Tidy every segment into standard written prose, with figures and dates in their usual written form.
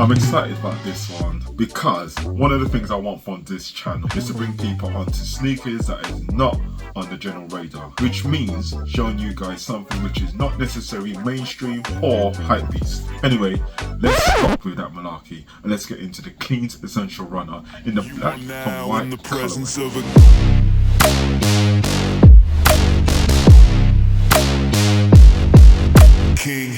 I'm excited about this one because one of the things I want from this channel is to bring people onto sneakers that is not on the general radar, which means showing you guys something which is not necessarily mainstream or hypebeast. Anyway, let's stop with that malarkey and let's get into the Cleans Essential Runner in the black and white colorway. King.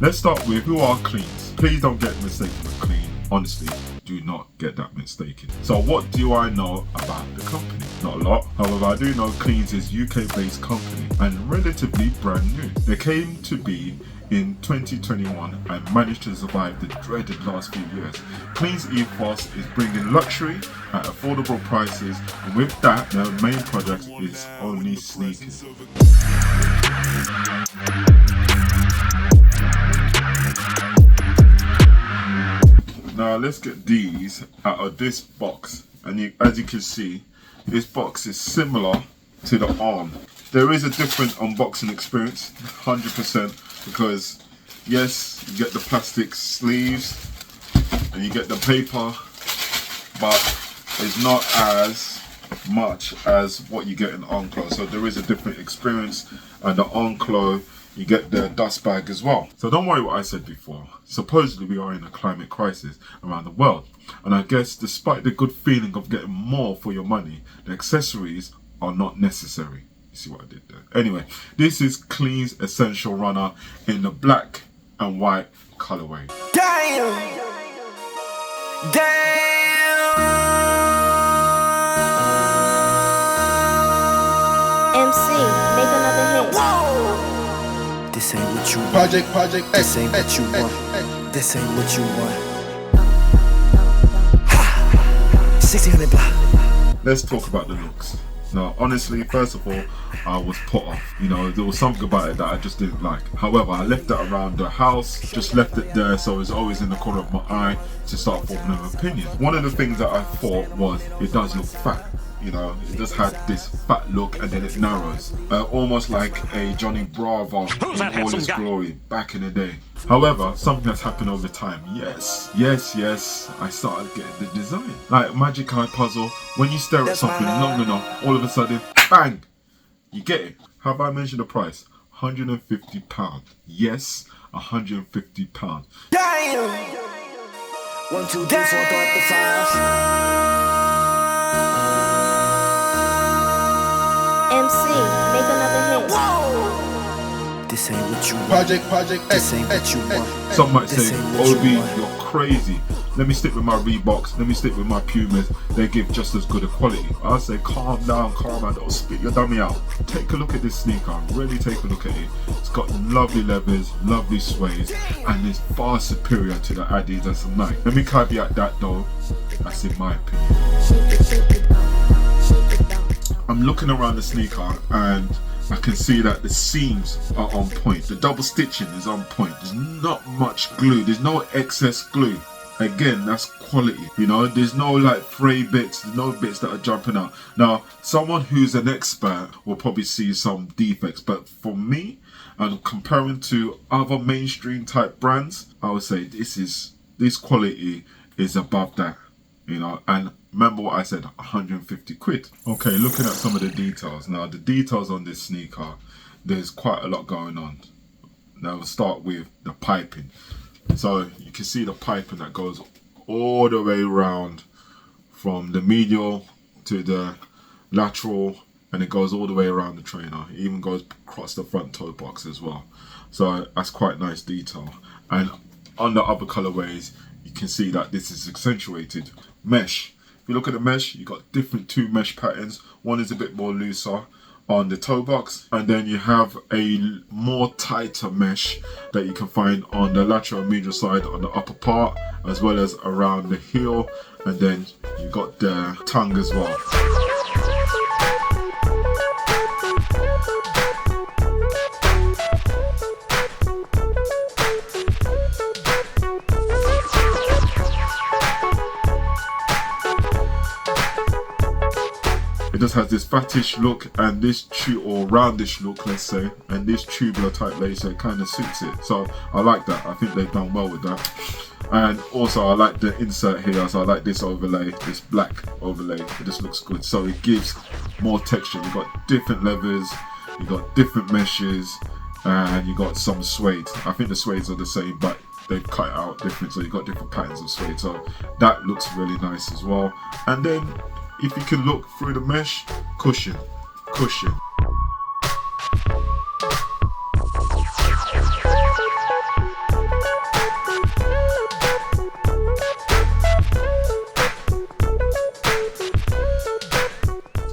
Let's start with who are Cleans. Please don't get mistaken with Clean. Honestly, do not get that mistaken. So what do I know about the company? Not a lot. However, I do know Cleans is UK-based company and relatively brand new. They came to be in 2021 and managed to survive the dreaded last few years. Cleans ethos is bringing luxury at affordable prices, and with that, their main product is only sneakers. Now let's get these out of this box, and as you can see, this box is similar to the arm. There is a different unboxing experience, 100%, because yes, you get the plastic sleeves and you get the paper, but it's not as much as what you get in Unclo. So there is a different experience, and the Unclo, you get the dust bag as well. So don't worry what I said before. Supposedly we are in a climate crisis around the world, and I guess despite the good feeling of getting more for your money, the accessories are not necessary. You see what I did there? Anyway, this is Clean's Essential Runner in the black and white colorway. Damn! MC, make another hit. Whoa! This ain't what you want. Project, this ain't what you want. This ain't what you want. Ha! 1600 block. Let's talk about the looks. Now, honestly, first of all, I was put off. You know, there was something about it that I just didn't like. However, I left it around the house, just left it there, so it's always in the corner of my eye to start forming an opinion. One of the things that I thought was, it does look fat. You know, it just had this fat look and then it narrows. Almost like a Johnny Bravo in all his glory back in the day. However, something has happened over time. Yes, I started getting the design. Like Magic Eye Puzzle, when you stare at something long enough, all of a sudden, bang, you get it. Have I mentioned the price? £150. Yes, £150. Damn! 1, 2, 3, 4, 5. MC, make another hit. Whoa! This ain't what you want. Project, this ain't what you want. Some might say, Obi, you're crazy. Let me stick with my Reeboks, let me stick with my Pumas. They give just as good a quality. I say, calm down, don't spit your dummy out. Take a look at this sneaker, really take a look at it. It's got lovely leathers, lovely suede, and it's far superior to the Adidas and Nike. Let me caveat that though, that's in my opinion. I'm looking around the sneaker and I can see that the seams are on point. The double stitching is on point. There's not much glue. There's no excess glue. Again, that's quality. You know, there's no like fray bits. There's no bits that are jumping out. Now, someone who's an expert will probably see some defects. But for me, and comparing to other mainstream type brands, I would say this quality is above that. You know, and remember what I said, 150 quid. Okay, looking at some of the details. Now, the details on this sneaker, there's quite a lot going on. Now, we'll start with the piping. So, you can see the piping that goes all the way around from the medial to the lateral, and it goes all the way around the trainer. It even goes across the front toe box as well. So, that's quite nice detail. And on the other colorways, you can see that this is accentuated. Mesh. If you look at the mesh, you got different two mesh patterns. One is a bit more looser on the toe box, and then you have a more tighter mesh that you can find on the lateral and medial side on the upper part, as well as around the heel, and then you got the tongue as well. It just has this fattish look and this or roundish look, let's say, and this tubular type lace, so it kind of suits it. So I like that. I think they've done well with that. And also I like the insert here, so I like this overlay, this black overlay. It just looks good, so it gives more texture. You've got different leathers, you've got different meshes, and you got some suede. I think the suedes are the same, but they've cut it out different, so you've got different patterns of suede. So that looks really nice as well. And then if you can look through the mesh, cushion.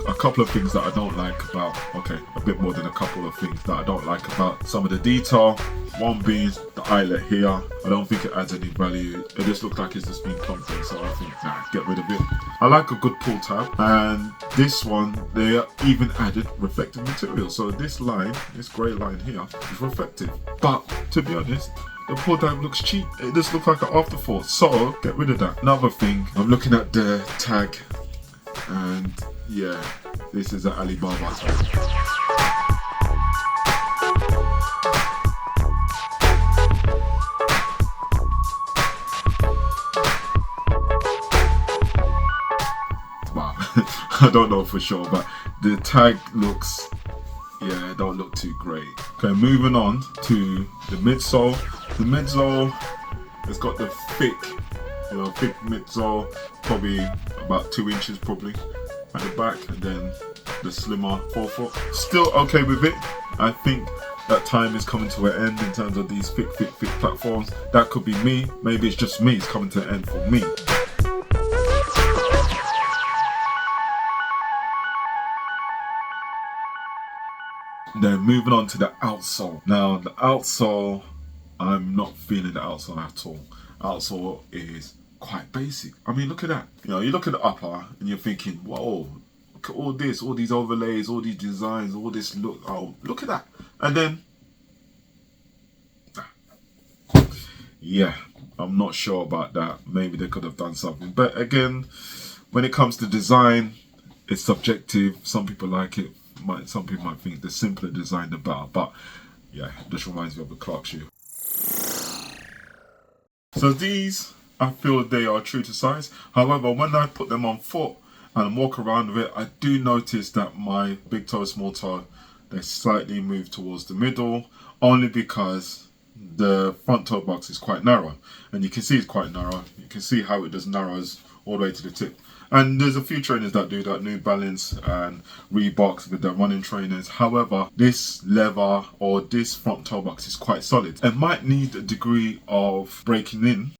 A couple of things that I don't like about, okay, a bit more than a couple of things that I don't like about some of the detail. One being the eyelet here. I don't think it adds any value. It just looks like it's just been clumped in, so I think, nah, get rid of it. I like a good pull tab, and this one, they even added reflective material. So this line, this grey line here, is reflective. But to be honest, the pull tab looks cheap. It just looks like an afterthought, so get rid of that. Another thing, I'm looking at the tag, and yeah, this is an Alibaba tag. I don't know for sure, but the tag looks, yeah, it don't look too great. Okay, moving on to the midsole. The midsole has got the thick midsole, probably about 2 inches probably at the back, and then the slimmer forefoot. Still okay with it. I think that time is coming to an end in terms of these thick platforms. That could be me. Maybe it's just me. It's coming to an end for me. Then moving on to the outsole. Now the outsole, I'm not feeling the outsole at all. Outsole is quite basic. I mean, look at that. You know, you look at the upper and you're thinking, whoa, look at all this, all these overlays, all these designs, all this look. Oh, look at that. And then, yeah, I'm not sure about that. Maybe they could have done something. But again, when it comes to design, it's subjective. Some people like it. Some people might think the simpler design the better, but yeah, it just reminds me of a Clark shoe. So these, I feel they are true to size. However, when I put them on foot and walk around with it, I do notice that my big toe, small toe, they slightly move towards the middle, only because the front toe box is quite narrow, and you can see it's quite narrow. You can see how it just narrows all the way to the tip. And there's a few trainers that do that, New Balance and Reeboks with their running trainers. However, this leather or this front toe box is quite solid. It might need a degree of breaking in.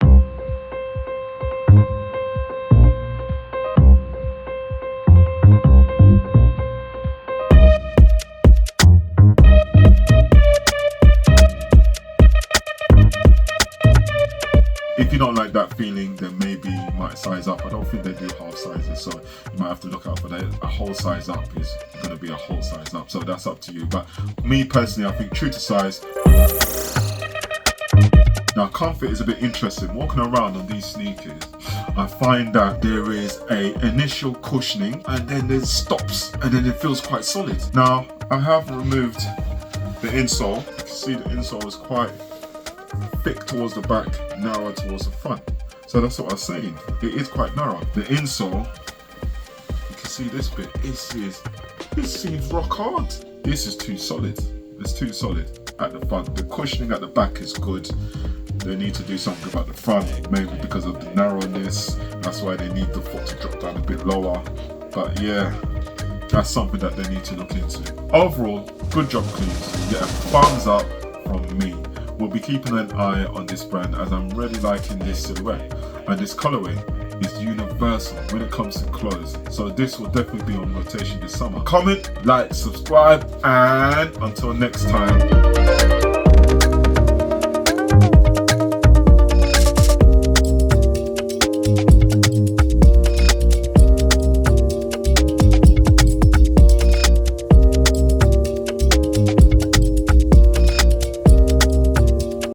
If you don't like that feeling, then maybe you might size up. I don't think they do half sizes, so you might have to look out for that. A whole size up is going to be a whole size up, so that's up to you. But me personally, I think true to size. Now, comfort is a bit interesting. Walking around on these sneakers, I find that there is a initial cushioning, and then there's stops, and then it feels quite solid. Now, I have removed the insole. You can see the insole is quite thick towards the back, narrow towards the front. So that's what I was saying. It is quite narrow. The insole, you can see this bit. This seems rock hard. This is too solid. It's too solid at the front. The cushioning at the back is good. They need to do something about the front, maybe because of the narrowness. That's why they need the foot to drop down a bit lower. But yeah, that's something that they need to look into. Overall, good job, Cleans. You get a thumbs up from me. We'll be keeping an eye on this brand, as I'm really liking this silhouette, and this colorway is universal when it comes to clothes, so this will definitely be on rotation this summer. Comment, like, subscribe, and until next time.